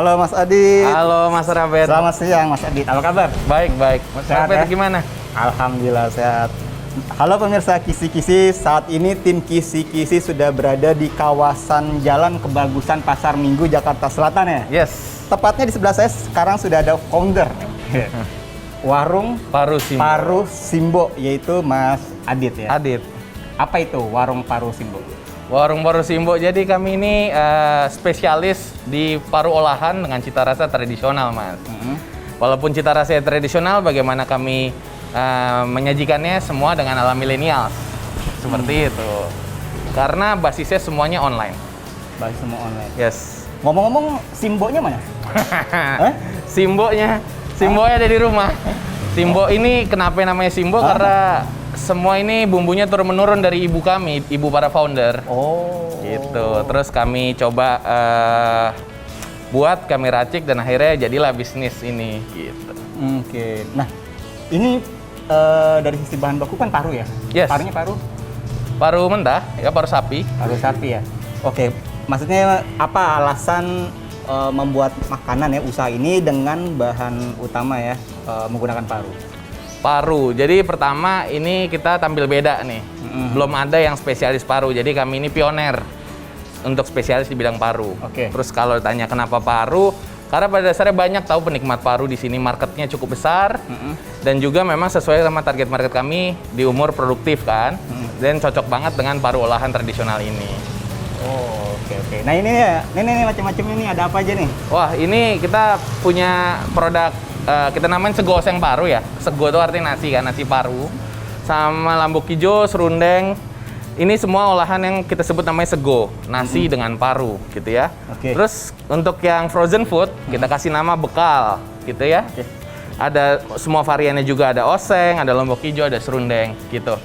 Halo Mas Adit. Halo Mas Rabet. Selamat siang Mas Adit. Apa kabar? Baik, baik. Mas Sehat, Rabet ya? gimana? Alhamdulillah sehat. Halo pemirsa Kisi-Kisi, saat ini tim Kisi-Kisi sudah berada di kawasan Jalan Kebagusan Pasar Minggu, Jakarta Selatan ya? Yes. Tepatnya di sebelah saya sekarang sudah ada founder warung Paru Simbo. Paru Simbo, yaitu Mas Adit ya? Adit. Apa itu warung Paru Simbo? Warung Paru Simbo. Jadi kami ini spesialis di paru olahan dengan cita rasa tradisional, Mas. Walaupun cita rasa tradisional, bagaimana kami menyajikannya semua dengan ala milenial. Seperti itu. Karena basisnya semuanya online. Basis semua online. Yes. Ngomong-ngomong, Simbonya mana? Hah? Simbonya ada di rumah. Simbo ini kenapa namanya Simbo? Karena semua ini bumbunya turun-menurun dari ibu kami, ibu para founder. Oh. Gitu. Terus kami coba buat, kami racik, dan akhirnya jadilah bisnis ini. Gitu. Oke. Nah, ini dari sisi bahan baku kan paru ya? Yes. Parunya paru? Paru mentah, ya paru sapi. Paru sapi ya? Oke. Maksudnya apa alasan membuat makanan ya, usaha ini dengan bahan utama ya, menggunakan paru? Paru. Jadi pertama ini kita tampil beda nih. Belum ada yang spesialis paru. Jadi kami ini pioner untuk spesialis di bidang paru. Oke. Terus kalau ditanya kenapa paru? Karena pada dasarnya banyak tahu penikmat paru di sini, marketnya cukup besar. Dan juga memang sesuai sama target market kami di umur produktif kan. Dan cocok banget dengan paru olahan tradisional ini. Oh, oke. Nah ini ya, ini macam-macam ini ada apa aja nih? Wah, ini kita punya produk, kita namain sego oseng paru ya. Sego itu artinya nasi kan, nasi paru. Sama lambuk hijau, serundeng. Ini semua olahan yang kita sebut namanya sego, nasi dengan paru gitu ya. Oke. Terus untuk yang frozen food, kita kasih nama bekal gitu ya. Oke. Ada semua variannya juga, ada oseng, ada lombok hijau, ada serundeng gitu.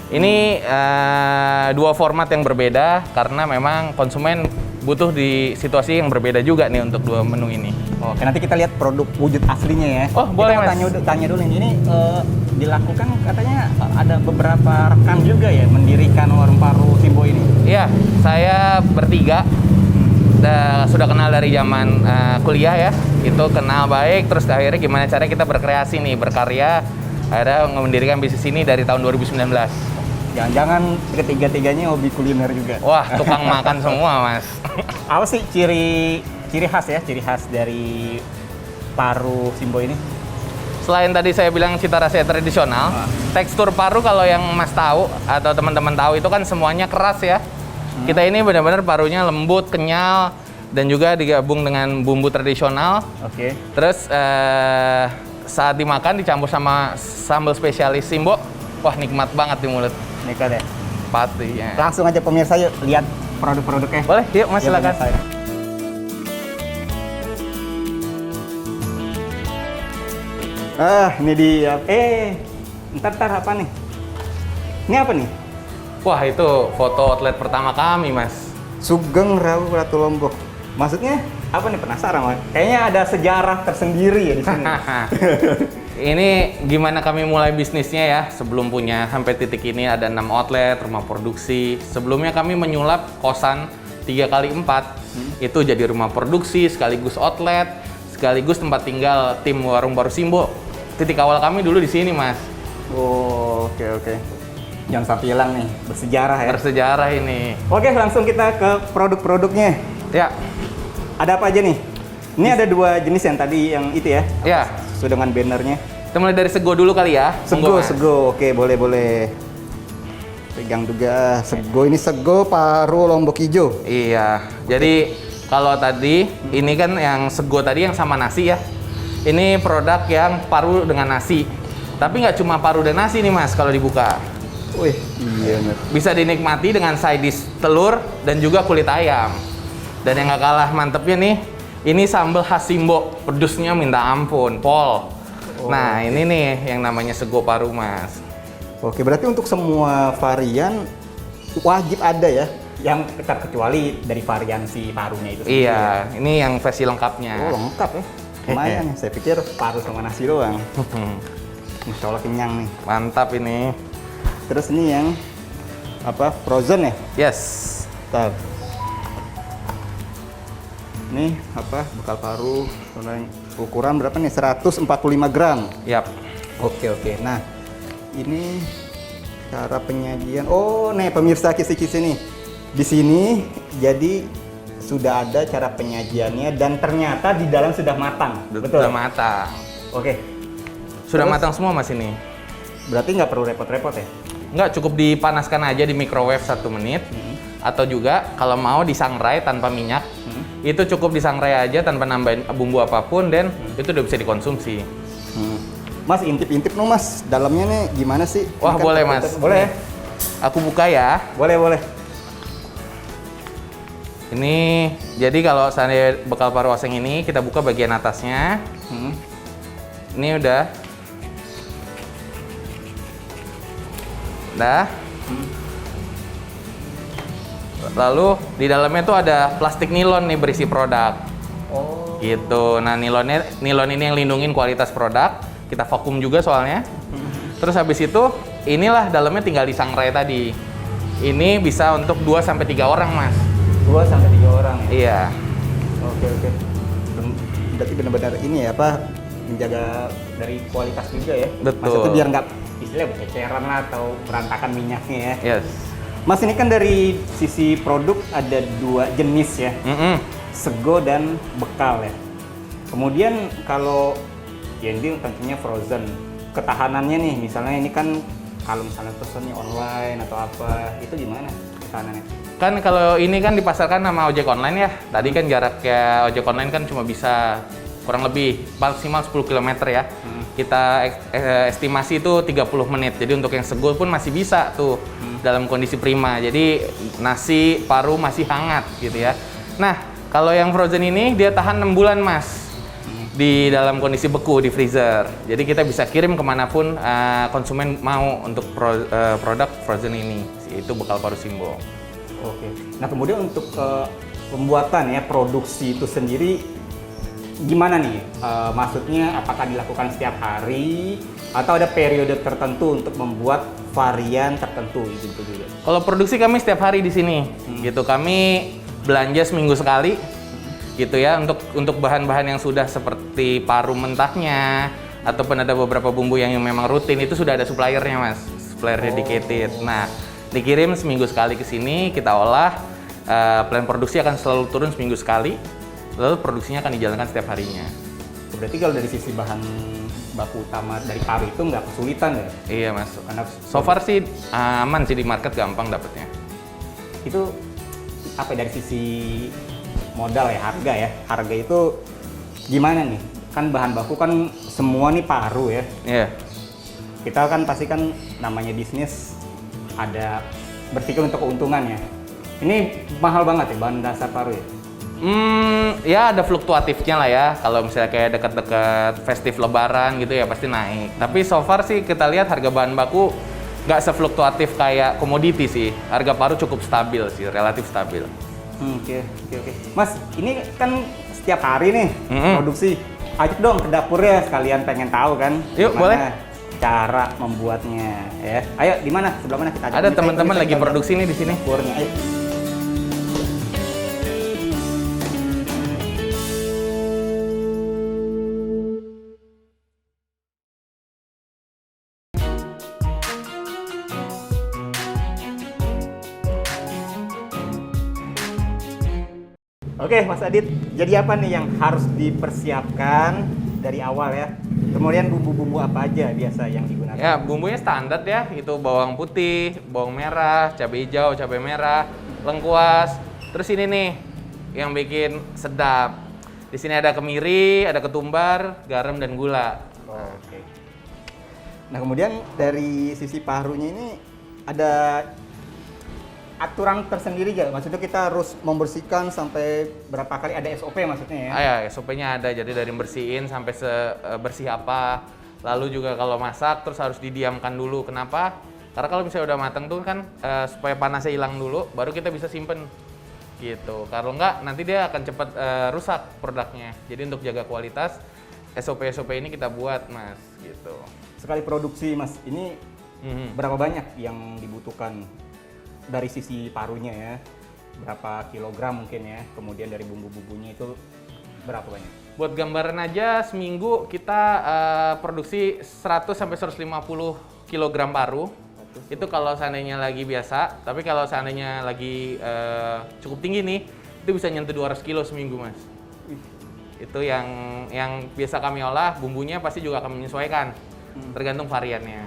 Ini dua format yang berbeda karena memang konsumen butuh di situasi yang berbeda juga nih untuk dua menu ini. Oke, nanti kita lihat produk wujud aslinya ya. Oh, boleh, kita Mas. tanya dulu ini dilakukan katanya ada beberapa rekan juga ya mendirikan warung paru Simbo ini. Iya, saya bertiga sudah kenal dari zaman kuliah ya. Itu kenal baik, terus akhirnya gimana caranya kita berkreasi nih, berkarya. Akhirnya mendirikan bisnis ini dari tahun 2019. Jangan-jangan ketiga-tiganya hobi kuliner juga. Wah, tukang makan semua, Mas. Apa sih ciri khas dari paru Simbo ini? Selain tadi saya bilang cita rasa tradisional, tekstur paru kalau yang Mas tahu atau teman-teman tahu itu kan semuanya keras ya. Kita ini benar-benar parunya lembut, kenyal, dan juga digabung dengan bumbu tradisional. Oke. Terus saat dimakan dicampur sama sambal spesialis Simbo, wah nikmat banget di mulut. Nikmat ya. Pasti ya. Langsung aja pemirsa yuk lihat produk-produknya. Boleh, yuk Mas, Yuk, silakan. pemirsa. Ini dia. Ntar apa nih? Ini apa nih? Wah, itu foto outlet pertama kami, Mas. Sugeng Rawu Ratu Lombok. Maksudnya apa nih, penasaran Mas? Kayaknya ada sejarah tersendiri ya di sini. Ini gimana kami mulai bisnisnya ya. Sebelum punya sampai titik ini ada 6 outlet, rumah produksi. Sebelumnya kami menyulap kosan 3x4. Itu jadi rumah produksi, sekaligus outlet, sekaligus tempat tinggal tim warung Paru Simbo. Titik awal kami dulu di sini, Mas. Oh, oke. Jangan sampai hilang nih, bersejarah ya. Bersejarah ini. Oke, langsung kita ke produk-produknya. Ya, Ada apa aja nih? Ini ada 2 jenis yang tadi yang itu ya. ya. Sesuai dengan bannernya. Kita mulai dari sego dulu kali ya. Monggo, Mas. Sego. Oke, boleh. Pegang juga. Sego ini sego paru lombok hijau. Iya. Jadi kalau tadi ini kan yang sego tadi yang sama nasi ya. Ini produk yang paru dengan nasi. Tapi nggak cuma paru dan nasi nih, Mas, kalau dibuka. Wih, iya bener. Bisa dinikmati dengan side dish telur dan juga kulit ayam. Dan yang nggak kalah mantepnya nih, ini sambal khas Simbo. Pedusnya minta ampun, pol. Nah, ini nih yang namanya sego paru, Mas. Oke, berarti untuk semua varian wajib ada ya, yang terkecuali dari varian si parunya itu sendiri. Iya, ini yang versi lengkapnya. Oh, lengkap ya. Lumayan. Saya pikir paru sama nasi doang. Masya Allah, kenyang nih. Mantap ini. Terus ini yang apa? Frozen ya? Yes. Bentar. Nih apa bekal paru ukuran berapa nih? 145 gram. Yap. Oke. Nah, ini cara penyajian. Oh, nih pemirsa kisi-kisi nih. Di sini jadi sudah ada cara penyajiannya dan ternyata di dalam sudah matang. Betul. Sudah matang. Oke. Sudah Terus? matang semua Mas ini. Berarti nggak perlu repot-repot ya? Nggak, cukup dipanaskan aja di microwave 1 menit. Atau juga kalau mau disangrai tanpa minyak, itu cukup disangrai aja tanpa nambahin bumbu apapun dan itu udah bisa dikonsumsi. Mas, intip-intip dong Mas, dalamnya nih gimana sih? Wah, Ini kan boleh Mas. Boleh? Aku buka ya. Boleh. Ini jadi kalau saya bekal paru oseng ini kita buka bagian atasnya. Ini udah. Lalu di dalamnya tuh ada plastik nilon nih berisi produk. Oh. Gitu. Nah, nilon ini yang lindungin kualitas produk. Kita vakum juga soalnya. Terus habis itu inilah dalamnya tinggal disangrai tadi. Ini bisa untuk 2 sampai 3 orang, Mas. 2 sampai 3 orang ya? Iya. Oke. Berarti benar-benar ini ya apa menjaga dari kualitas juga ya? Betul. Maksudnya biar nggak istilahnya berceceran lah atau berantakan minyaknya ya? Yes. Mas, ini kan dari sisi produk ada 2 jenis ya? Sego dan bekal ya? Kemudian kalau ya ini tentunya frozen, ketahanannya nih misalnya ini kan kalau misalnya pesannya online atau apa, itu gimana ketahanannya? Kan kalau ini kan dipasarkan sama ojek online ya. Tadi kan jaraknya ojek online kan cuma bisa kurang lebih maksimal 10 km ya. Kita estimasi itu 30 menit. Jadi untuk yang sego pun masih bisa tuh dalam kondisi prima. Jadi nasi paru masih hangat gitu ya. Nah, kalau yang frozen ini dia tahan 6 bulan Mas. Di dalam kondisi beku di freezer. Jadi kita bisa kirim kemanapun konsumen mau untuk produk frozen ini. Itu bekal paru Simbong. Oke. Nah, kemudian untuk pembuatan ya produksi itu sendiri gimana nih? Maksudnya apakah dilakukan setiap hari atau ada periode tertentu untuk membuat varian tertentu gitu juga? Kalau produksi kami setiap hari di sini. Gitu. Kami belanja seminggu sekali. Gitu ya, untuk bahan-bahan yang sudah seperti paru mentahnya ataupun ada beberapa bumbu yang memang rutin itu sudah ada suppliernya Mas, supplier dedicated. Nah, dikirim seminggu sekali ke sini, kita olah, plan produksi akan selalu turun seminggu sekali, lalu produksinya akan dijalankan setiap harinya. Berarti kalau dari sisi bahan baku utama dari paru itu nggak kesulitan ya? Iya Mas, Karena so far sih aman sih, di market gampang dapetnya. itu apa ya, dari sisi modal ya, harga itu gimana nih? Kan bahan baku kan semua nih paru ya. Iya. Kita kan pasti kan namanya bisnis ada berpikir untuk keuntungan ya. Ini mahal banget ya bahan dasar paru ya? Ya ada fluktuatifnya lah ya. Kalau misalnya kayak dekat-dekat festif lebaran gitu ya pasti naik. Tapi so far sih kita lihat harga bahan baku nggak sefluktuatif kayak komoditi sih. Harga paru cukup stabil sih, relatif stabil. Oke. Mas, ini kan setiap hari nih produksi. Ajak dong ke dapurnya, sekalian pengen tahu kan. Yuk, gimana boleh. Cara membuatnya ya. Ayo, di mana? Sebelah mana kita ajak? Ada teman-teman lagi produksi nih di sini. Dapurnya. Ayo. Oke, Mas Adit, jadi apa nih yang harus dipersiapkan dari awal ya? Kemudian bumbu-bumbu apa aja biasa yang digunakan? Ya, bumbunya standar ya, itu bawang putih, bawang merah, cabai hijau, cabai merah, lengkuas. Terus ini nih yang bikin sedap. Di sini ada kemiri, ada ketumbar, garam dan gula. Oke. Nah, kemudian dari sisi parunya ini ada aturan tersendiri gak? Maksudnya kita harus membersihkan sampai berapa kali? Ada SOP maksudnya ya? Ya, SOP-nya ada. Jadi dari bersihin sampai sebersih apa. Lalu juga kalau masak terus harus didiamkan dulu. Kenapa? Karena kalau misalnya udah matang tuh kan supaya panasnya hilang dulu, baru kita bisa simpen. Gitu. Kalau enggak nanti dia akan cepat rusak produknya. Jadi untuk jaga kualitas, SOP ini kita buat, Mas. Gitu. Sekali produksi, Mas, ini berapa banyak yang dibutuhkan dari sisi parunya ya? berapa kilogram mungkin ya. Kemudian dari bumbu-bumbunya itu berapa banyak? Buat gambaran aja, seminggu kita produksi 100 sampai 150 kilogram paru. Itu kalau seandainya lagi biasa, tapi kalau seandainya lagi cukup tinggi nih, itu bisa nyentuh 200 kilo seminggu, Mas. Itu yang biasa kami olah, bumbunya pasti juga akan menyesuaikan, tergantung variannya.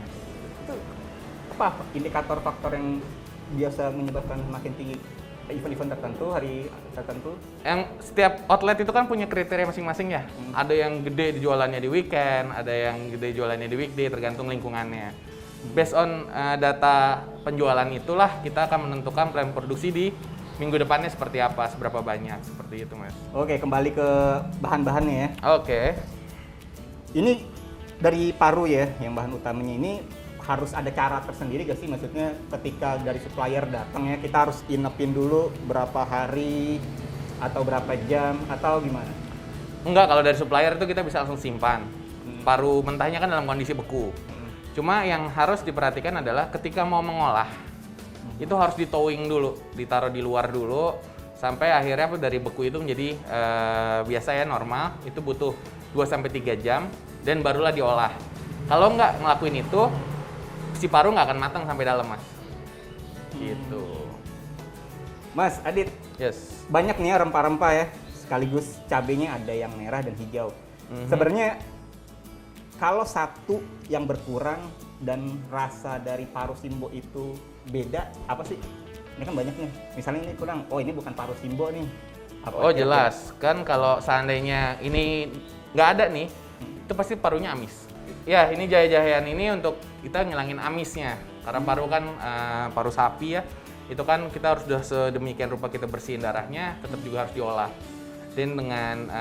Itu apa indikator faktor yang biasa menyebabkan makin tinggi event-event tertentu, hari tertentu? Yang setiap outlet itu kan punya kriteria masing-masing ya. Ada yang gede jualannya di weekend, ada yang gede jualannya di weekday, tergantung lingkungannya. Based on data penjualan itulah kita akan menentukan plan produksi di minggu depannya seperti apa, seberapa banyak, seperti itu, Mas. Oke, kembali ke bahan-bahannya ya. Oke. Ini dari paru ya, yang bahan utamanya ini harus ada cara tersendiri gak sih? Maksudnya ketika dari supplier datang ya, kita harus inepin dulu berapa hari atau berapa jam atau gimana? Enggak, kalau dari supplier itu kita bisa langsung simpan. Paru mentahnya kan dalam kondisi beku. Cuma yang harus diperhatikan adalah ketika mau mengolah, itu harus di towing dulu, ditaruh di luar dulu, sampai akhirnya dari beku itu menjadi biasa ya normal, itu butuh 2-3 jam, dan barulah diolah. Kalau nggak ngelakuin itu, si paru nggak akan matang sampai dalam, Mas. Gitu. Mas, Adit, Yes. banyak nih ya rempah-rempah ya, sekaligus cabenya ada yang merah dan hijau. Sebenarnya kalau satu yang berkurang dan rasa dari paru Simbo itu beda, apa sih? Ini kan banyak nih. Misalnya ini kurang, oh ini bukan paru Simbo nih. Apa Oh kira-kira? jelas, kan kalau seandainya ini nggak ada nih, itu pasti parunya amis. Ya, ini jahe-jahean ini untuk kita ngilangin amisnya. Karena paru kan paru sapi ya, itu kan kita harus sudah sedemikian rupa kita bersihin darahnya, tetap juga harus diolah. Dan dengan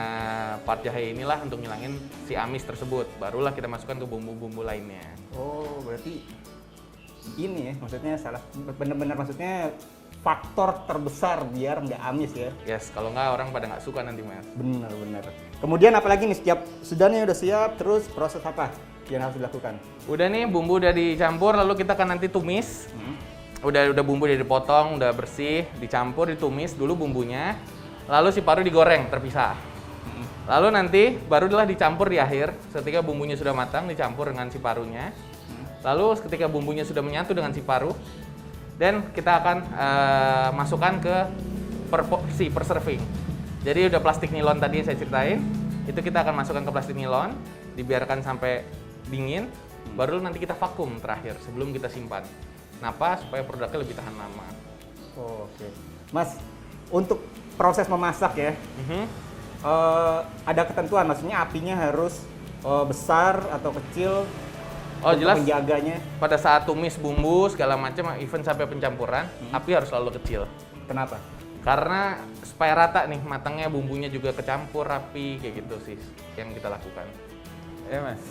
part jahe inilah untuk ngilangin si amis tersebut, barulah kita masukkan ke bumbu-bumbu lainnya. Oh, berarti ini ya, maksudnya salah, bener-bener maksudnya faktor terbesar biar nggak amis ya. Yes, kalau nggak orang pada nggak suka nanti, Mas. Bener-bener. Kemudian apalagi nih, sudahnya udah siap, terus proses apa yang harus dilakukan? Udah nih, bumbu udah dicampur, lalu kita akan nanti tumis. Udah bumbu udah dipotong, udah bersih, dicampur, ditumis dulu bumbunya. Lalu si paru digoreng terpisah. Lalu nanti barulah dicampur di akhir. Ketika bumbunya sudah matang, dicampur dengan si parunya. Lalu ketika bumbunya sudah menyatu dengan si paru, dan kita akan masukkan ke per serving. Jadi udah plastik nilon tadi yang saya ceritain, itu kita akan masukkan ke plastik nilon, dibiarkan sampai dingin, baru nanti kita vakum terakhir sebelum kita simpan. Kenapa? Supaya produknya lebih tahan lama. Oh, oke. Mas, untuk proses memasak ya, ada ketentuan, maksudnya apinya harus besar atau kecil Oh untuk jelas, menjaganya. pada saat tumis bumbu segala macam, even sampai pencampuran, api harus selalu kecil. Kenapa? Karena supaya rata nih matangnya, bumbunya juga kecampur rapi, kayak gitu sih yang kita lakukan. Ya Mas.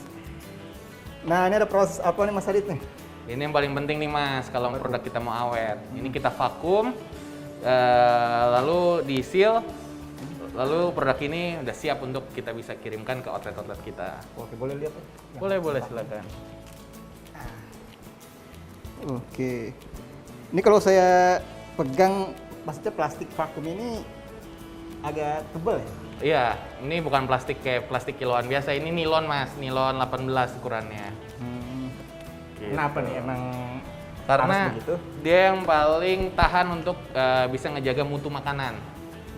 Nah ini ada proses apa nih Mas Adit nih? Ini yang paling penting nih Mas, kalau produk kita mau awet. Ini kita vakum, lalu di-seal, lalu produk ini udah siap untuk kita bisa kirimkan ke outlet-outlet kita. Oke, boleh lihat? Boleh silakan. Oke. Ini kalau saya pegang, maksudnya plastik vakum ini agak tebal ya? Iya, ini bukan plastik kayak plastik kiloan biasa, ini nilon Mas, nilon 18 ukurannya. Gitu. Kenapa nih emang Karena harus begitu? dia yang paling tahan untuk bisa ngejaga mutu makanan.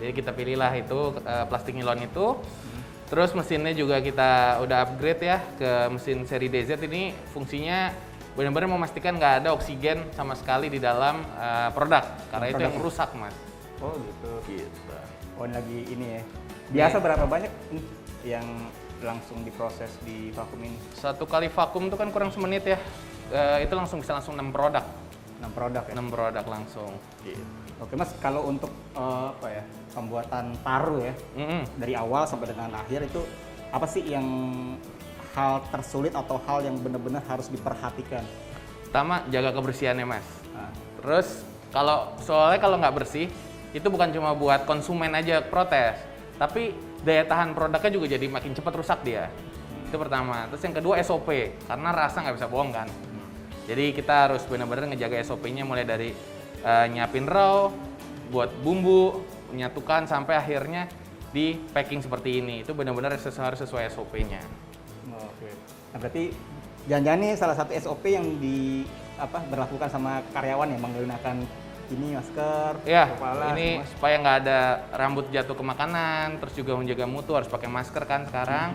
Jadi kita pilihlah itu plastik nilon itu. Terus mesinnya juga kita udah upgrade ya ke mesin seri DZ. Ini fungsinya benar-benar memastikan nggak ada oksigen sama sekali di dalam produk. Karena itu yang rusak, Mas. Oh gitu. Gitu. Oh ini lagi ini ya. Biasa berapa banyak nih yang langsung diproses di vakum ini? Satu kali vakum itu kan kurang semenit ya. Itu bisa langsung 6 produk. 6 produk ya? 6 produk langsung. Gitu. Oke Mas, kalau untuk apa ya, pembuatan paru ya, dari awal sampai dengan akhir itu apa sih yang hal tersulit atau hal yang benar-benar harus diperhatikan? Pertama, jaga kebersihannya Mas. Nah, Terus soalnya kalau nggak bersih, itu bukan cuma buat konsumen aja protes, tapi daya tahan produknya juga jadi makin cepat rusak dia. Itu pertama. Terus yang kedua SOP, karena rasa nggak bisa bohong kan. Jadi kita harus benar-benar ngejaga SOP-nya mulai dari nyiapin raw, buat bumbu, menyatukan sampai akhirnya di packing seperti ini. Itu benar-benar harus sesuai SOP-nya. Oke. Nah, berarti jangan-jangan nih salah satu SOP yang berlakukan sama karyawan yang menggunakan ini masker, Ya, kepala, ini semua. supaya nggak ada rambut jatuh ke makanan, terus juga menjaga mutu harus pakai masker kan sekarang,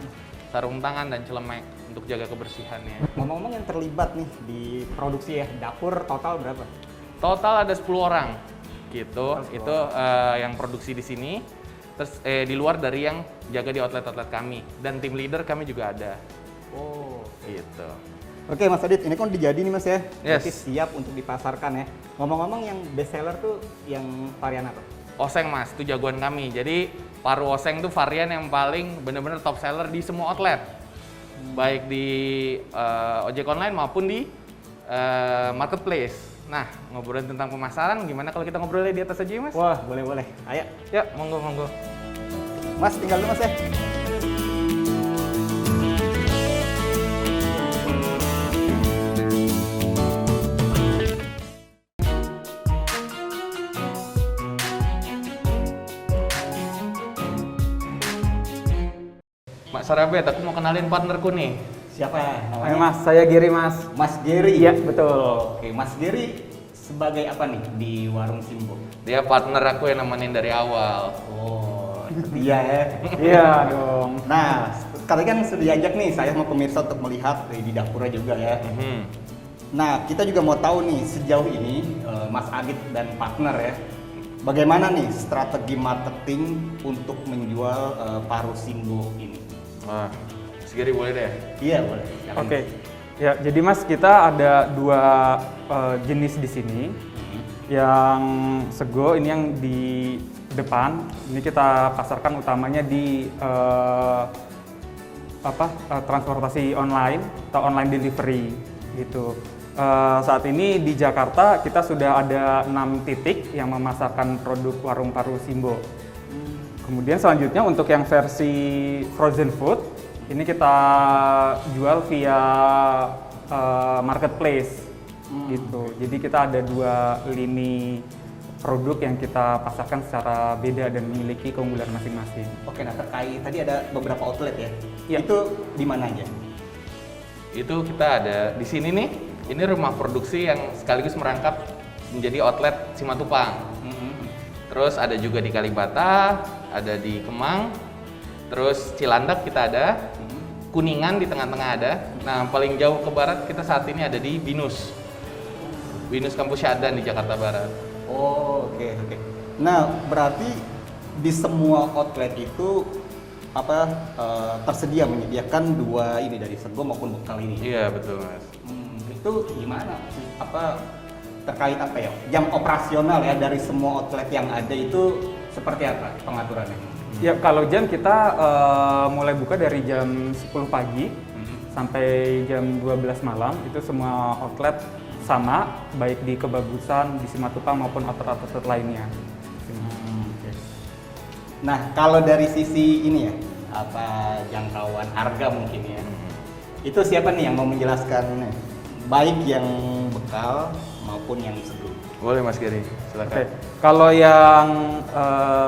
sarung tangan dan celemek untuk jaga kebersihannya. Ngomong-ngomong yang terlibat nih di produksi ya, dapur total berapa? Total ada 10 orang gitu, Oh, 10 itu yang produksi di sini. Terus di luar dari yang jaga di outlet-outlet kami dan tim leader kami juga ada. Oh. Gitu. Oke Mas Adit, ini kan udah jadi nih Mas ya. Yes. Berarti siap untuk dipasarkan ya. Ngomong-ngomong yang best seller tuh yang varian apa? Oseng Mas, itu jagoan kami. Jadi paru oseng itu varian yang paling benar-benar top seller di semua outlet. Baik di ojek online maupun di marketplace. Nah, ngobrolin tentang pemasaran, gimana kalau kita ngobrolnya di atas aja ya Mas? Wah, boleh-boleh. Ayo. Ya, monggo. Mas, tinggal dulu Mas ya. Mak Sarabet, aku mau kenalin partnerku nih. Siapa namanya? Hai Mas, saya Giri Mas. Mas Giri. Iya, betul. Oke, Mas Giri sebagai apa nih di warung Simbo? Dia partner aku yang nemenin dari awal. Oh, setia ya. Iya dong. Nah, kali kan sudah diajak nih saya sama pemirsa untuk melihat di dapurnya juga ya. Nah, kita juga mau tahu nih sejauh ini Mas Adit dan partner ya, bagaimana nih strategi marketing untuk menjual paru Simbo ini? Wah, Giri boleh deh. Iya boleh. Silakan. Oke. Ya, jadi Mas kita ada dua jenis di sini. Yang sego ini yang di depan. Ini kita pasarkan utamanya di transportasi online atau online delivery gitu. Saat ini di Jakarta kita sudah ada 6 titik yang memasarkan produk warung paru Simbo. Kemudian selanjutnya untuk yang versi frozen food, ini kita jual via marketplace gitu. Jadi kita ada 2 lini produk yang kita pasarkan secara beda dan memiliki keunggulan masing-masing. Oke, nah terkait tadi ada beberapa outlet ya. Iya. Itu di mana aja? Itu kita ada di sini nih. Ini rumah produksi yang sekaligus merangkap menjadi outlet Simatupang. Terus ada juga di Kalibata, ada di Kemang, terus Cilandak kita ada, Kuningan di tengah-tengah ada. Nah, paling jauh ke barat kita saat ini ada di Binus Kampus Syadan di Jakarta Barat. Oh, oke. Nah, berarti di semua outlet itu tersedia menyediakan 2 ini dari sego maupun bekal ini. Iya, betul Mas. Itu gimana? Terkait apa ya? Jam operasional ya dari semua outlet yang ada itu seperti apa pengaturannya? Ya, kalau jam kita mulai buka dari jam 10 pagi sampai jam 12 malam. Itu semua outlet sama, baik di Kebagusan, di Simatupang maupun outlet-outlet lainnya. Oke. Nah, kalau dari sisi ini ya, jangkauan harga mungkin ya. Itu siapa nih yang mau menjelaskan baik yang bekal maupun yang sego? Boleh Mas Giri, silakan. Oke, kalau yang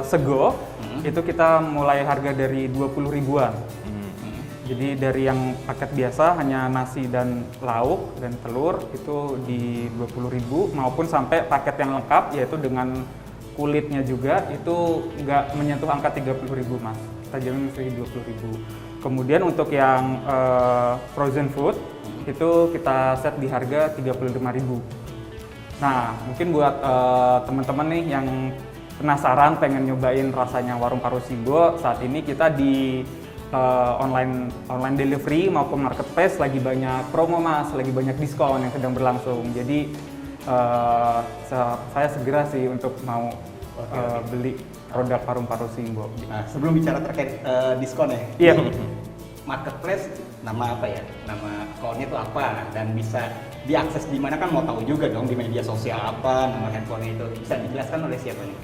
sego itu kita mulai harga dari 20 ribuan. Jadi dari yang paket biasa hanya nasi dan lauk dan telur itu di 20.000 maupun sampai paket yang lengkap yaitu dengan kulitnya juga itu nggak menyentuh angka 30.000 Mas. Kita jamin masih 20.000. Kemudian untuk yang frozen food itu kita set di harga 35.000. Nah, mungkin buat teman-teman nih yang penasaran pengen nyobain rasanya warung paru Simbo, saat ini kita di online delivery maupun marketplace lagi banyak promo Mas, lagi banyak diskon yang sedang berlangsung. Jadi saya segera sih untuk mau beli produk warung paru Simbo. Nah, sebelum bicara terkait diskon ya. Iya. Marketplace nama apa ya? Nama akunnya itu apa dan bisa diakses di mana kan mau tahu juga dong di media sosial apa, nama handphonenya itu bisa dijelaskan oleh siapa nih?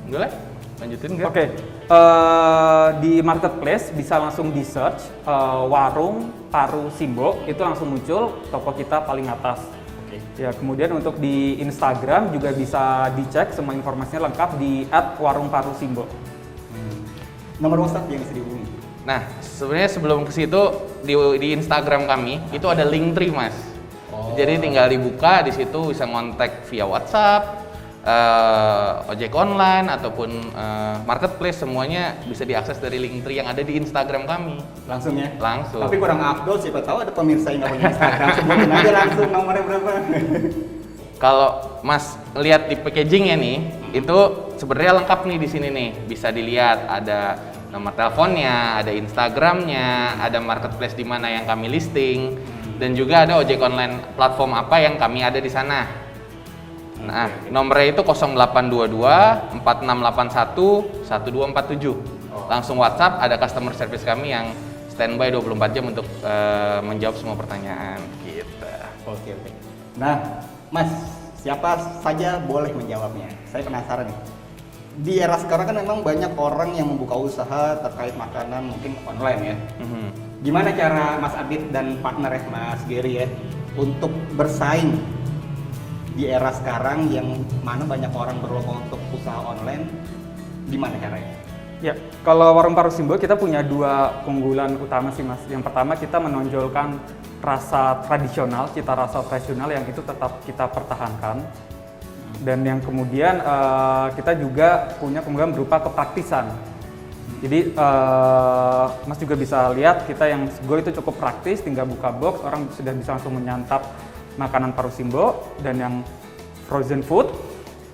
Boleh? Lanjutin nggak? Oke, di marketplace bisa langsung di search warung paru Simbo, itu langsung muncul toko kita paling atas. Oke. Ya, kemudian untuk di Instagram juga bisa dicek semua informasinya lengkap di @warungparusimbo. Nomor WhatsApp yang bisa dihubungi. Nah, sebenarnya sebelum ke situ di Instagram kami itu ada link tree, Mas. Jadi tinggal dibuka, di situ bisa ngontak via WhatsApp, ojek online ataupun marketplace, semuanya bisa diakses dari link tree yang ada di Instagram kami. Langsung ya? Langsung. Tapi kurang afdol, siapa tahu ada pemirsa yang nggak punya Instagram. Sebutin aja langsung nomornya berapa. Kalau Mas lihat di packagingnya nih, itu sebenarnya lengkap nih di sini nih. Bisa dilihat ada nomor teleponnya, ada Instagramnya, ada marketplace di mana yang kami listing, dan juga ada ojek online platform apa yang kami ada di sana. Nah, nomornya itu 0822 4681 1247. Langsung WhatsApp, ada customer service kami yang standby 24 jam untuk menjawab semua pertanyaan gitu. Oke. Nah, Mas, siapa saja boleh menjawabnya. Saya penasaran nih. Di era sekarang kan memang banyak orang yang membuka usaha terkait makanan mungkin online ya. Gimana cara Mas Adit dan partner ya, Mas Gary ya, untuk bersaing di era sekarang yang mana banyak orang berlomba untuk usaha online? Gimana caranya? Ya, kalau Warung Parusimbo kita punya 2 keunggulan utama sih, Mas. Yang pertama, kita menonjolkan rasa tradisional, cita rasa tradisional yang itu tetap kita pertahankan. Dan yang kemudian kita juga punya keunggulan berupa kepraktisan. Jadi Mas juga bisa lihat kita yang Sego itu cukup praktis, tinggal buka box, orang sudah bisa langsung menyantap makanan Parusimbo. Dan yang frozen food,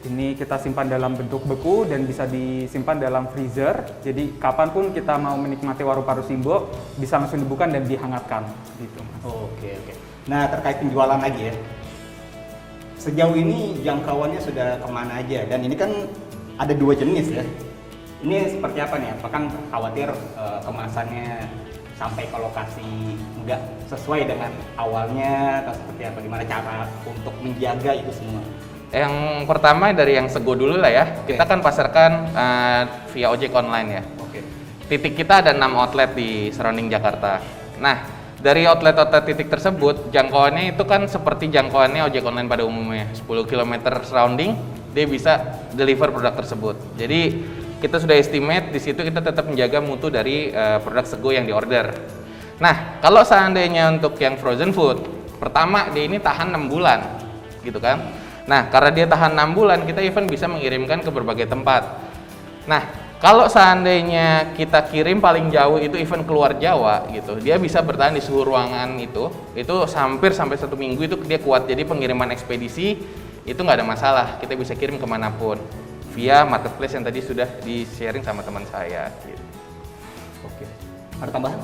ini kita simpan dalam bentuk beku dan bisa disimpan dalam freezer. Jadi kapanpun kita mau menikmati warung Parusimbo, bisa langsung dibuka dan dihangatkan. Gitu, Mas. Oke. Nah, terkait penjualan lagi ya. Sejauh ini jangkauannya sudah kemana aja? Dan ini kan ada 2 jenis ya. Ini seperti apa nih? Apakah khawatir kemasannya sampai ke lokasi nggak sesuai dengan awalnya atau seperti apa? Gimana cara untuk menjaga itu semua? Yang pertama dari yang Sego dulu lah ya. Kita kan pasarkan via ojek online ya. Oke. Titik kita ada 6 outlet di surrounding Jakarta. Nah, dari outlet-outlet titik tersebut, jangkauannya itu kan seperti jangkauannya ojek online pada umumnya. 10 km surrounding, dia bisa deliver produk tersebut. Jadi, kita sudah estimate, di situ kita tetap menjaga mutu dari produk Sego yang diorder. Nah, kalau seandainya untuk yang frozen food, pertama dia ini tahan 6 bulan, gitu kan. Nah, karena dia tahan 6 bulan, kita even bisa mengirimkan ke berbagai tempat. Nah, kalau seandainya kita kirim paling jauh itu even keluar Jawa gitu, dia bisa bertahan di suhu ruangan itu hampir sampai 1 minggu itu dia kuat. Jadi pengiriman ekspedisi itu nggak ada masalah, kita bisa kirim kemanapun via marketplace yang tadi sudah di-sharing sama teman saya. Gitu. Oke. Ada tambahan?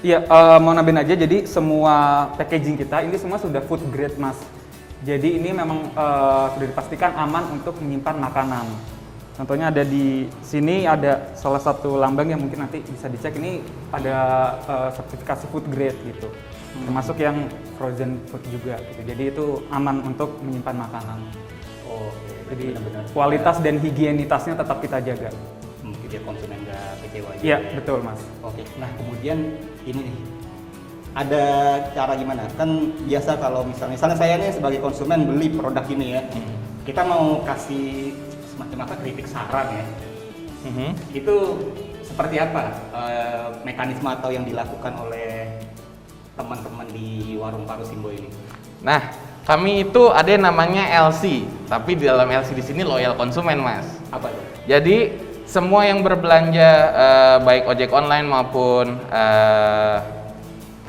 Iya, mau nambahin aja, jadi semua packaging kita ini semua sudah food grade, Mas. Jadi ini memang sudah dipastikan aman untuk menyimpan makanan. Contohnya ada di sini ada salah satu lambang yang mungkin nanti bisa dicek, ini ada sertifikasi food grade gitu. Termasuk yang frozen food juga gitu. Jadi itu aman untuk menyimpan makanan. Oke. Jadi Benar-benar kualitas dan higienitasnya tetap kita jaga. biar konsumen nggak kecewa. Iya, betul, Mas. Oke. Nah, kemudian ini nih. Ada cara gimana? Kan biasa kalau misalnya saya nih sebagai konsumen beli produk ini ya. Kita mau kasih semacam apa kritik saran ya. Itu seperti apa mekanisme atau yang dilakukan oleh teman-teman di warung Parusimbo ini? Nah, kami itu ada yang namanya LC, tapi di dalam LC di sini loyal konsumen, Mas. Apa itu? Jadi semua yang berbelanja baik ojek online maupun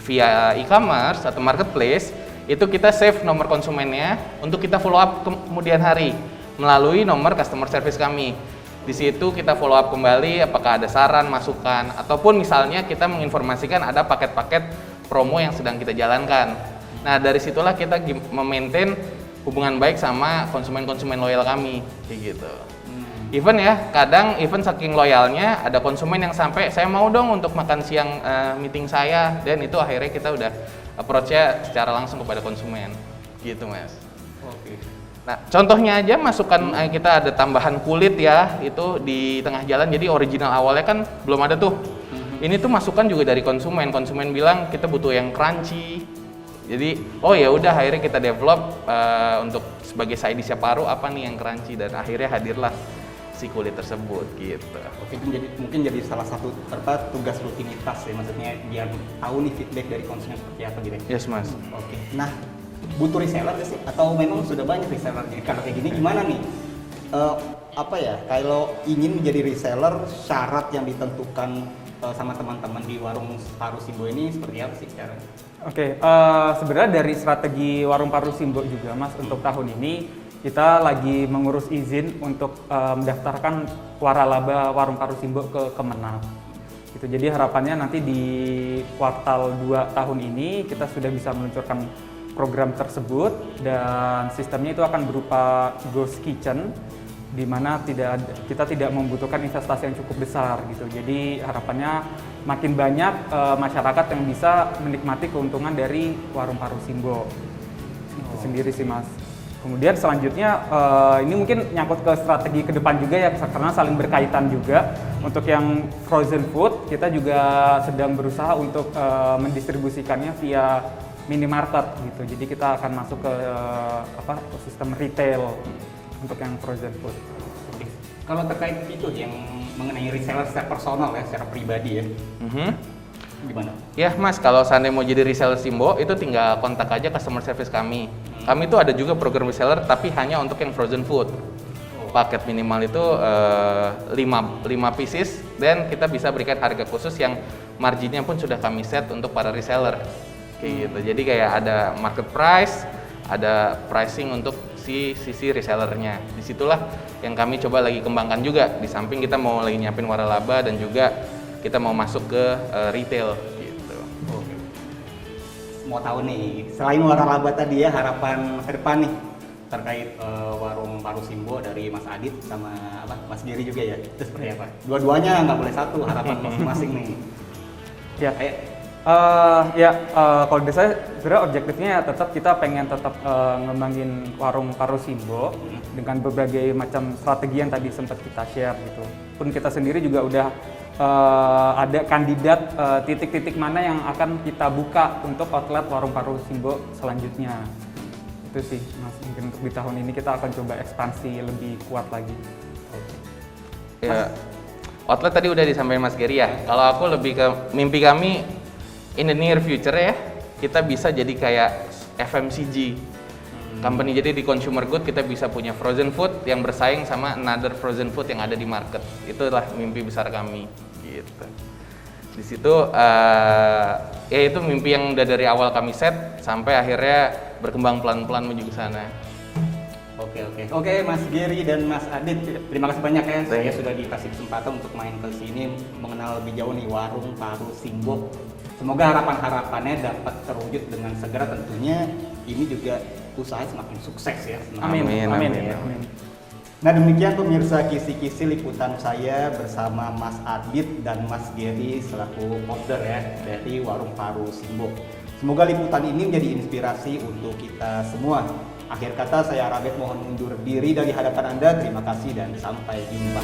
via e-commerce atau marketplace, itu kita save nomor konsumennya untuk kita follow up kemudian hari melalui nomor customer service kami. Di situ kita follow up kembali apakah ada saran, masukan, ataupun misalnya kita menginformasikan ada paket-paket promo yang sedang kita jalankan. Nah, dari situlah kita memaintain hubungan baik sama konsumen-konsumen loyal kami, kayak gitu. Even ya, kadang even saking loyalnya ada konsumen yang sampai saya mau dong untuk makan siang meeting saya, dan itu akhirnya kita udah approach-nya secara langsung kepada konsumen, gitu, Mas. Oke. Nah, contohnya aja masukan kita ada tambahan kulit ya, itu di tengah jalan, jadi original awalnya kan belum ada tuh. Ini tuh masukan juga dari konsumen. Konsumen bilang kita butuh yang crunchy, Jadi oh ya udah akhirnya kita develop untuk sebagai side dish paru apa nih yang crunchy, dan akhirnya hadirlah si kulit tersebut gitu. Oke, itu mungkin jadi salah satu tugas rutinitas ya, maksudnya biar tahu nih feedback dari konsumen seperti apa gitu. Yes mas. Oke. Nah, butuh reseller nggak sih? Atau memang sudah banyak reseller? Jadi kalau kayak gini gimana nih? Apa ya? Kalau ingin menjadi reseller, syarat yang ditentukan sama teman-teman di warung Paru Simbo ini seperti apa sih sekarang? Oke, sebenarnya dari strategi warung Paru Simbo juga Mas, untuk tahun ini kita lagi mengurus izin untuk mendaftarkan waralaba warung Paru Simbo ke Kemenang. Gitu. Jadi harapannya nanti di kuartal 2 tahun ini kita sudah bisa meluncurkan program tersebut, dan sistemnya itu akan berupa ghost kitchen, di mana kita tidak membutuhkan investasi yang cukup besar gitu. Jadi harapannya makin banyak masyarakat yang bisa menikmati keuntungan dari warung Paru Simbo. Itu sendiri sih Mas. Kemudian selanjutnya ini mungkin nyangkut ke strategi ke depan juga ya, karena saling berkaitan juga. Untuk yang frozen food kita juga sedang berusaha untuk mendistribusikannya via minimarket gitu. Jadi kita akan masuk ke ekosistem retail untuk yang frozen food. Oke. Kalau terkait itu yang mengenai reseller secara personal ya, secara pribadi ya, gimana? Ya mas, kalau seandainya mau jadi reseller Simbo itu tinggal kontak aja customer service kami. Kami itu ada juga program reseller tapi hanya untuk yang frozen food. Paket minimal itu 5 pieces, dan kita bisa berikan harga khusus yang marginnya pun sudah kami set untuk para reseller. Kayak gitu. Jadi kayak ada market price, ada pricing untuk sisi resellernya. Disitulah yang kami coba lagi kembangkan juga. Di samping kita mau lagi nyiapin waralaba dan juga kita mau masuk ke retail gitu. Mau tahu nih, selain waralaba tadi ya, harapan ke depan nih terkait warung Paru Simbo dari Mas Adit sama Mas Giri juga ya, itu seperti apa? Dua-duanya nggak boleh satu, harapan masing-masing nih. Ya. Kalau dari saya sebenarnya objektifnya tetap kita pengen tetap ngembangin warung Paru Simbo dengan berbagai macam strategi yang tadi sempat kita share gitu. Pun kita sendiri juga udah ada kandidat titik-titik mana yang akan kita buka untuk outlet warung Paru Simbo selanjutnya. Itu sih Mas, mungkin untuk di tahun ini kita akan coba ekspansi lebih kuat lagi. Ya, outlet tadi udah disampaikan Mas Geri ya. Kalau aku lebih ke mimpi kami in the near future ya, kita bisa jadi kayak FMCG company. Jadi di consumer good kita bisa punya frozen food yang bersaing sama another frozen food yang ada di market. Itulah mimpi besar kami gitu. Di situ ya itu mimpi yang udah dari awal kami set sampai akhirnya berkembang pelan-pelan menuju ke sana. Oke, Mas Giri dan Mas Adit, terima kasih banyak ya. Saya sudah dikasih kesempatan untuk main ke sini, mengenal lebih jauh nih warung Paru Simbo. Semoga harapan-harapannya dapat terwujud dengan segera, tentunya ini juga usaha semakin sukses ya. Amin. Nah demikian pemirsa kisi-kisi liputan saya bersama Mas Adit dan Mas Giri selaku founder ya dari warung Paru Simbo. Semoga liputan ini menjadi inspirasi untuk kita semua. Akhir kata saya Rabet mohon undur diri dari hadapan Anda. Terima kasih dan sampai jumpa.